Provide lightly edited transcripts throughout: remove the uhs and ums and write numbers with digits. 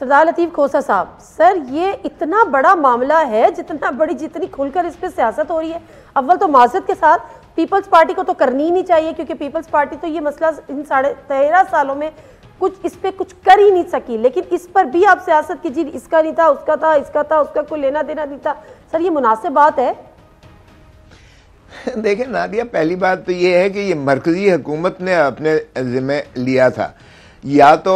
सरदार लतीफ़ खोसा साहब, सर ये इतना बड़ा मामला है, जितनी खुलकर इस पर सियासत हो रही है, अव्वल तो माजरत के साथ पीपल्स पार्टी को तो करनी ही नहीं चाहिए, क्योंकि पीपल्स पार्टी तो ये मसला इन 13.5 सालों में इस पे कुछ कर ही नहीं सकी, लेकिन इस पर भी आप सियासत कीजिए, इसका नहीं था, उसका था, इसका था, उसका कोई लेना देना नहीं था। सर ये मुनासिब बात है? देखिए नादिया, पहली बात तो ये है कि ये मरकजी हुकूमत ने अपने जिम्मे लिया था, या तो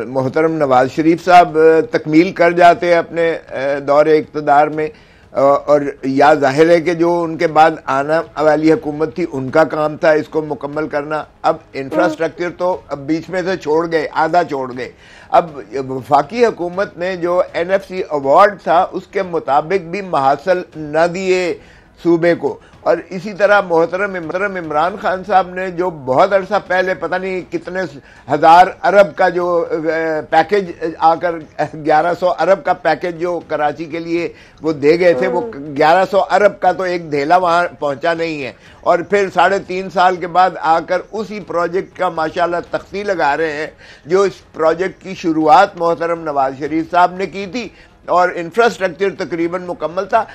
मोहतरम नवाज शरीफ साहब तकमील कर जाते अपने दौरे इक़्तिदार में, और या जाहिर है कि जो उनके बाद आना वाली हुकूमत थी उनका काम था इसको मुकम्मल करना। अब इंफ्रास्ट्रक्चर तो अब बीच में से छोड़ गए, आधा छोड़ गए। अब वफाकी हुकूमत ने जो NFC अवार्ड था उसके मुताबिक भी महासल न दिए सूबे को, और इसी तरह मोहतरम इमरान खान साहब ने जो बहुत अरसा पहले पता नहीं कितने हज़ार अरब का जो पैकेज आकर 1100 अरब का पैकेज जो कराची के लिए वो दे गए थे, वो 1100 अरब का तो एक धेला वहाँ पहुँचा नहीं है, और फिर 3.5 साल के बाद आकर उसी प्रोजेक्ट का माशाल्लाह तख्ती लगा रहे हैं, जो इस प्रोजेक्ट की शुरुआत मोहतरम नवाज शरीफ साहब ने की थी और इंफ्रास्ट्रक्चर तकरीबन मुकम्मल था।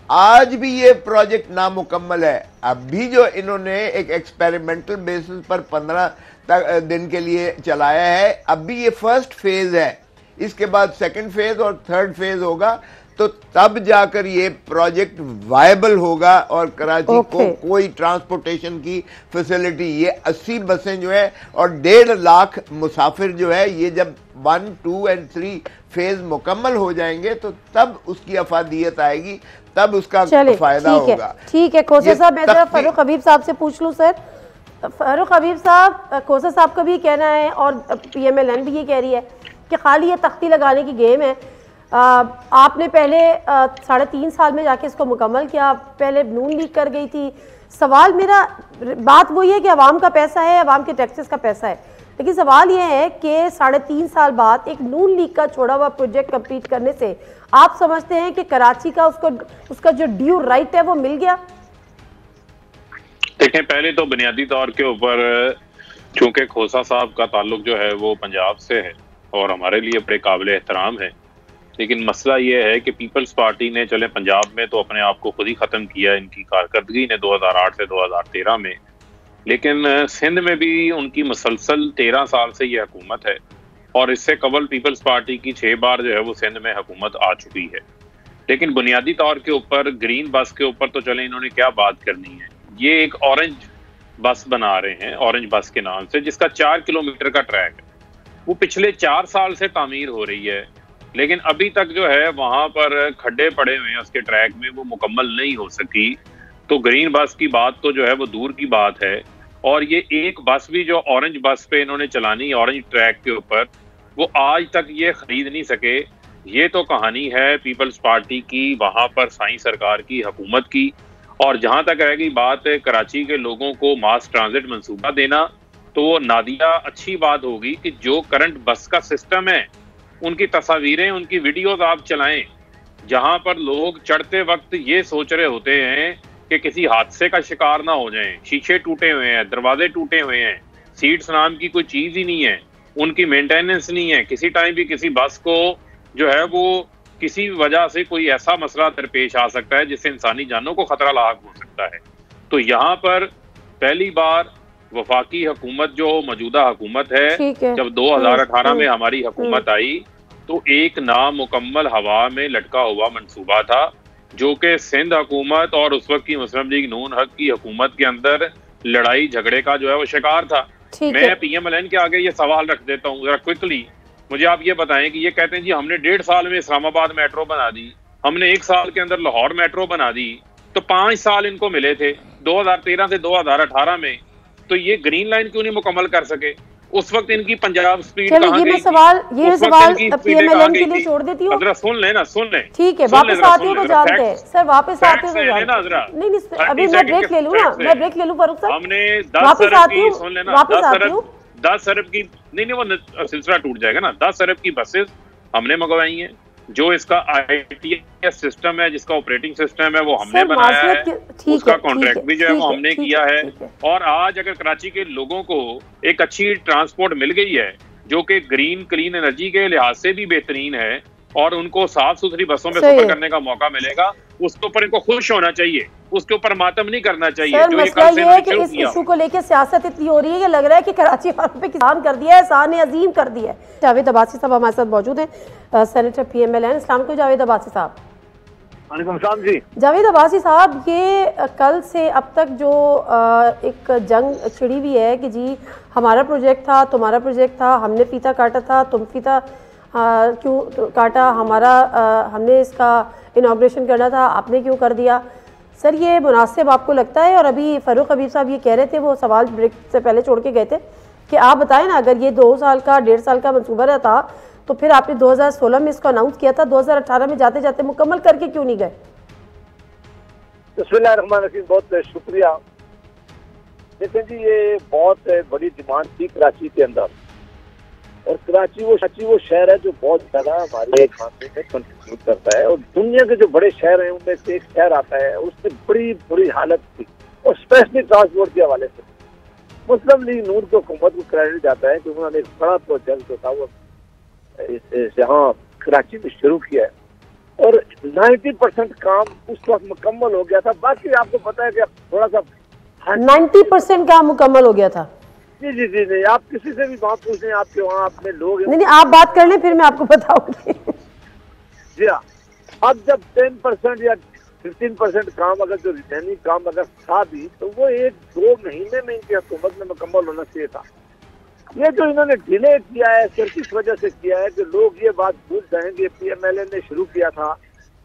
आज भी ये प्रोजेक्ट नामुकम्मल है। अब भी जो इन्होंने एक एक्सपेरिमेंटल बेसिस पर 15 दिन के लिए चलाया है, अब भी ये फर्स्ट फेज है, इसके बाद सेकंड फेज और थर्ड फेज होगा, तो तब जाकर ये प्रोजेक्ट वायबल होगा और कराची को कोई ट्रांसपोर्टेशन की फैसिलिटी, ये 80 बसें जो है और 1.5 लाख मुसाफिर जो है, ये जब 1, 2 और 3 फेज मुकम्मल हो जाएंगे तो तब उसकी अफादियत आएगी, तब उसका फायदा होगा। ठीक है खोसा साहब, मैं जरा फारूक हबीब साहब से पूछ लूँ। सर फारूक हबीब साहब, खोसा साहब का भी कहना है और PMLN भी ये कह रही है कि खाली ये तख्ती लगाने की गेम है। आपने पहले 3.5 साल में जाके इसको मुकम्मल किया, पहले नून लीग कर गई थी। सवाल मेरा, बात वही है कि अवाम का पैसा है, अवाम के टैक्सेस का पैसा है, लेकिन सवाल यह है कि 3.5 साल बाद एक नून लीग का छोड़ा हुआ प्रोजेक्ट कंप्लीट करने से आप समझते हैं कि कराची का उसका जो ड्यू राइट है वो मिल गया? देखें, पहले तो बुनियादी तौर के ऊपर चूंकि खोसा साहब का ताल्लुक जो है वो पंजाब से है और हमारे लिए बड़े काबिल एहतराम है, लेकिन मसला ये है कि पीपल्स पार्टी ने चले पंजाब में तो अपने आप को खुद ही ख़त्म किया इनकी कारकर्दगी ने 2008 से 2013 में, लेकिन सिंध में भी उनकी मुसलसल 13 साल से ये हुकूमत है और इससे कबल पीपल्स पार्टी की 6 बार जो है वो सिंध में हुकूमत आ चुकी है। लेकिन बुनियादी तौर के ऊपर ग्रीन बस के ऊपर तो चले इन्होंने क्या बात करनी है। ये एक ऑरेंज बस बना रहे हैं, ऑरेंज बस के नाम से, जिसका 4 किलोमीटर का ट्रैक है। वो पिछले 4 साल से तामीर हो रही है, लेकिन अभी तक जो है वहाँ पर खड्डे पड़े हुए हैं उसके ट्रैक में, वो मुकम्मल नहीं हो सकी। तो ग्रीन बस की बात तो जो है वो दूर की बात है। और ये एक बस भी जो ऑरेंज बस पे इन्होंने चलानी ऑरेंज ट्रैक के ऊपर, वो आज तक ये खरीद नहीं सके। ये तो कहानी है पीपल्स पार्टी की, वहाँ पर साईं सरकार की हुकूमत की। और जहाँ तक रह गई बात कराची के लोगों को मास ट्रांजिट मंसूबा देना, तो वो नादिया अच्छी बात होगी कि जो करंट बस का सिस्टम है उनकी तस्वीरें, उनकी वीडियोज आप चलाएं, जहाँ पर लोग चढ़ते वक्त ये सोच रहे होते हैं कि किसी हादसे का शिकार ना हो जाएं। शीशे टूटे हुए हैं, दरवाजे टूटे हुए हैं, सीट्स नाम की कोई चीज ही नहीं है, उनकी मेंटेनेंस नहीं है। किसी टाइम भी किसी बस को जो है वो किसी वजह से कोई ऐसा मसला दरपेश आ सकता है जिससे इंसानी जानों को खतरा लाक हो सकता है। तो यहाँ पर पहली बार वफाकी हुकूमत जो मौजूदा हुकूमत है, जब 2018 में हमारी हुकूमत आई तो एक नामुकम्मल हवा में लटका हुआ मंसूबा था, जो कि सिंध हुकूमत और उस वक्त की मुस्लिम लीग नून हक की हुकूमत के अंदर लड़ाई झगड़े का जो है वो शिकार था। मैं PMLN के आगे ये सवाल रख देता हूँ जरा क्विकली, मुझे आप ये बताएं कि ये कहते हैं जी हमने 1.5 साल में इस्लामाबाद मेट्रो बना दी, हमने 1 साल के अंदर लाहौर मेट्रो बना दी, तो 5 साल इनको मिले थे 2013 से 2018 में, तो ये ग्रीन लाइन क्यों नहीं मुकम्मल कर सके? उस वक्त इनकी पंजाब स्पीड कहाँ गई? ये सवाल PMLN के लिए छोड़ देती हूँ। जरा सुन लेना, सुन ले, ठीक है, वापस आती हूँ तो जानते हैं सर, वापस आते हो तो जानते हैं। नहीं अभी मैं ब्रेक ले लूँ ना, मैं ब्रेक ले लूँ फारूक साहब, हमने 10 अरब की, सुन लेना, 10 अरब की नहीं वो सिलसिला टूट जाएगा ना। 10 अरब की बसेस हमने मंगवाई हैं, जो इसका ITS सिस्टम है, जिसका ऑपरेटिंग सिस्टम है वो हमने बनाया है, उसका कॉन्ट्रैक्ट भी जो है वो हमने किया है। और आज अगर कराची के लोगों को एक अच्छी ट्रांसपोर्ट मिल गई है जो कि ग्रीन क्लीन एनर्जी के लिहाज से भी बेहतरीन है और उनको साफ सुथरी बसों में सफर करने का मौका मिलेगा, उसके ऊपर इनको खुश होना चाहिए, उसके ऊपर मातम नहीं करना चाहिए। सर, मसला ये है कि इस इशू को लेकर सियासत इतनी हो रही है कि लग रहा है कि कराची वालों पे किसान कर दिया है, एहसान अजीम कर दिया है। जावेद अब्बासी साहब हमारे साथ मौजूद हैं, सेनेटर PMLN। अस्सलाम वालेकुम जावेद अब्बासी साहब। वालेकुम सलाम जी। जावेद अब्बासी साहब, ये कल से अब तक जो एक जंग छिड़ी हुई है कि जी हमारा प्रोजेक्ट था, तुम्हारा प्रोजेक्ट था, हमने फीता काटा था, तुम फीता क्यों काटा, हमारा हमने इसका इनॉग्रेशन करना था, आपने क्यों कर दिया। सर, ये मुनासिब आपको लगता है? और अभी फ़ारूक हबीब साहब ये कह रहे थे, वो सवाल ब्रेक से पहले छोड़ के गए थे, कि आप बताएं ना, अगर ये 2 साल का 1.5 साल का मंसूबा था तो फिर आपने 2016 में इसको अनाउंस किया था, 2018 में जाते जाते मुकम्मल करके क्यों नहीं गए? बिस्मिल्लाहिर्रहमानिर्रहीम, बहुत शुक्रिया। देखें जी, ये बहुत बड़ी डिमांड थी कराची के अंदर, और कराची वो शहर है जो बहुत ज्यादा हमारे खाने में कंट्रीब्यूट करता है, और दुनिया के जो बड़े शहर हैं उनमें से एक शहर आता है, उससे बड़ी बुरी हालत थी, और स्पेशली ट्रांसपोर्ट के हवाले से मुस्लिम लीग नून को हुकूमत को क्रेडिट जाता है कि उन्होंने एक बड़ा प्रोजेक्ट जो था वो यहाँ कराची में शुरू किया है, और 90% काम उस वक्त मुकम्मल हो गया था। बाकी आपको पता है कि थोड़ा सा 90% काम मुकम्मल हो गया था। जी जी जी नहीं, आप किसी से भी बात पूछ लें, आपके वहाँ अपने लोग नहीं, आप बात कर लें, फिर मैं आपको बताऊंगी। जी हाँ, अब जब 10% या 15% काम, अगर जो रिटर्निंग काम अगर था भी, तो वो 1-2 महीने में इनकी हुकूमत में मुकम्मल होना चाहिए था। ये जो इन्होंने डिले किया है, सिर्फ इस वजह से किया है कि लोग ये बात भूल जाएंगे PMLN ने शुरू किया था,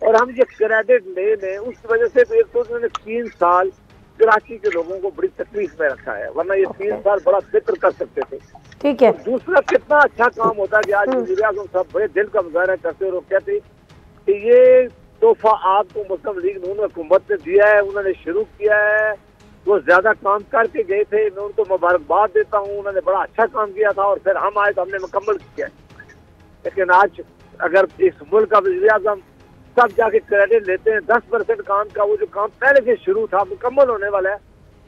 और हम ये क्रेडिट ले लें, उस वजह से एक तो इन्होंने 3 साल कराची के लोगों को बड़ी तकलीफ में रखा है, वरना ये 3 साल बड़ा फिक्र कर सकते थे। ठीक है। दूसरा, कितना अच्छा काम होता है कि आज वज़ीर आज़म साहब बड़े दिल का मुजाहरा करते और कहते कि ये तोहफा आपको मुस्लिम लीग नून हुकूमत ने दिया है, उन्होंने शुरू किया है, वो ज्यादा काम करके गए थे, मैं उनको मुबारकबाद देता हूँ, उन्होंने बड़ा अच्छा काम किया था, और फिर हम आए तो हमने मुकम्मल किया। लेकिन आज अगर इस मुल्क का वज़ीर आज़म सब जाके क्रेडिट लेते हैं 10% काम का, वो जो काम पहले से शुरू था मुकम्मल होने वाला है,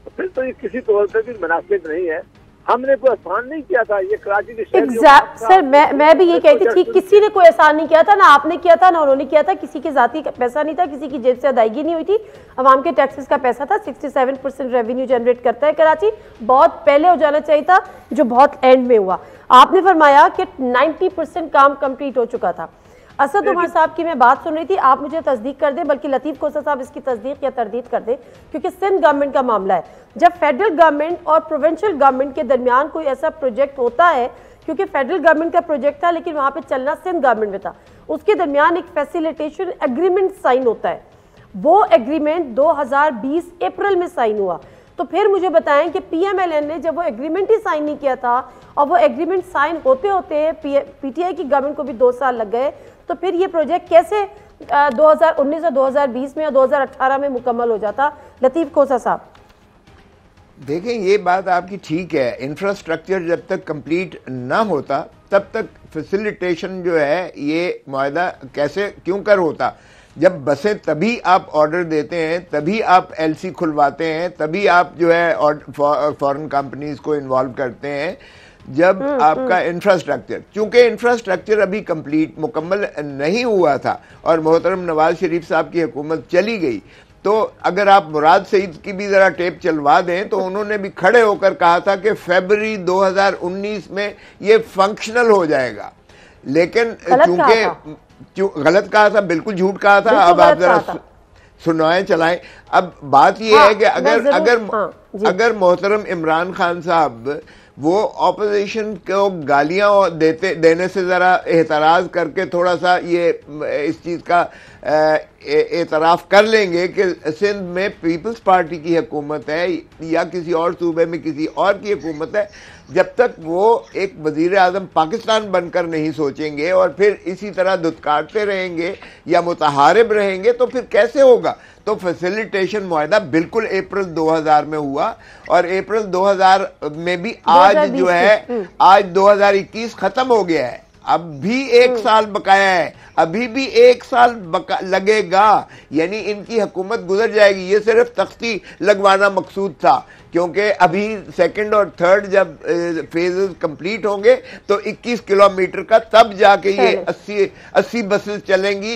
तो फिर तो ये किसी तौर पर भी मुनासिब नहीं है। हमने कोई आसान नहीं किया था, ये कराची के सर, मैं भी ये कहती थी, किसी ने कोई आसान नहीं किया था, ना आपने किया था ना उन्होंने किया था, किसी की जाती पैसा नहीं था, किसी की जेब से अदायगी नहीं हुई थी, अवाम के टैक्सेस का पैसा था। 67% रेवेन्यू जनरेट करता है कराची, बहुत पहले हो जाना चाहिए था, जो बहुत एंड में हुआ। आपने फरमाया कि 90% काम कंप्लीट हो चुका था। असद उमर साहब की मैं बात सुन रही थी, आप मुझे तस्दीक कर दें, बल्कि लतीफ़ खोसा साहब इसकी तस्दीक या तरदीद कर दें, क्योंकि सिंध गवर्नमेंट का मामला है। जब फेडरल गवर्नमेंट और प्रोविंशियल गवर्नमेंट के दरमियान कोई ऐसा प्रोजेक्ट होता है, क्योंकि फेडरल गवर्नमेंट का प्रोजेक्ट था लेकिन वहाँ पे चलना सिंध गवर्नमेंट में था, उसके दरमियान एक फैसिलिटेशन एग्रीमेंट साइन होता है, वो एग्रीमेंट 2020 अप्रैल में साइन हुआ। तो फिर मुझे बताएं कि PMLN ने जब वो एग्रीमेंट ही साइन नहीं किया था, और वो एग्रीमेंट साइन होते होते PTI की गवर्नमेंट को भी 2 साल लग गए, तो फिर ये प्रोजेक्ट कैसे 2019 और 2020 में और 2018 में मुकम्मल हो जाता? लतीफ़ खोसा साहब। देखें, ये बात आपकी ठीक है, इंफ्रास्ट्रक्चर जब तक कंप्लीट ना होता तब तक फैसिलिटेशन जो है ये मुआहदा कैसे क्यों कर होता। जब बसें तभी आप ऑर्डर देते हैं, तभी आप LC खुलवाते हैं, तभी आप जो है फॉरेन कंपनीज को इन्वॉल्व करते हैं, जब आपका इंफ्रास्ट्रक्चर, चूंकि इंफ्रास्ट्रक्चर अभी कंप्लीट मुकम्मल नहीं हुआ था और मोहतरम नवाज शरीफ साहब की हुकूमत चली गई, तो अगर आप मुराद सईद की भी जरा टेप चलवा दें तो उन्होंने भी खड़े होकर कहा था कि फरवरी 2019 में ये फंक्शनल हो जाएगा। लेकिन चूंकि गलत कहा था, बिल्कुल झूठ कहा था। अब आप जरा सुनाएं चलाएं। अब बात यह है कि अगर मोहतरम इमरान खान साहब वो ऑपोजिशन को गालियां देने से ज़रा एतराज़ करके थोड़ा सा ये इस चीज़ का एतराफ़ कर लेंगे कि सिंध में पीपल्स पार्टी की हुकूमत है या किसी और सूबे में किसी और की हुकूमत है, जब तक वो एक वज़ीर आज़म पाकिस्तान बनकर नहीं सोचेंगे और फिर इसी तरह दुत्कारते रहेंगे या मुतहारिब रहेंगे तो फिर कैसे होगा। तो फैसिलिटेशन मुआहदा बिल्कुल अप्रैल 2000 में हुआ और अप्रैल 2000 में भी आज जो है आज 2021 खत्म हो गया है। अब भी 1 साल बकाया है, अभी भी 1 साल लगेगा, यानी इनकी हुकूमत गुजर जाएगी। ये सिर्फ तख्ती लगवाना मकसूद था, क्योंकि अभी सेकंड और थर्ड जब फेजेस कंप्लीट होंगे तो 21 किलोमीटर का, तब जाके ये 80 बसेस चलेंगी।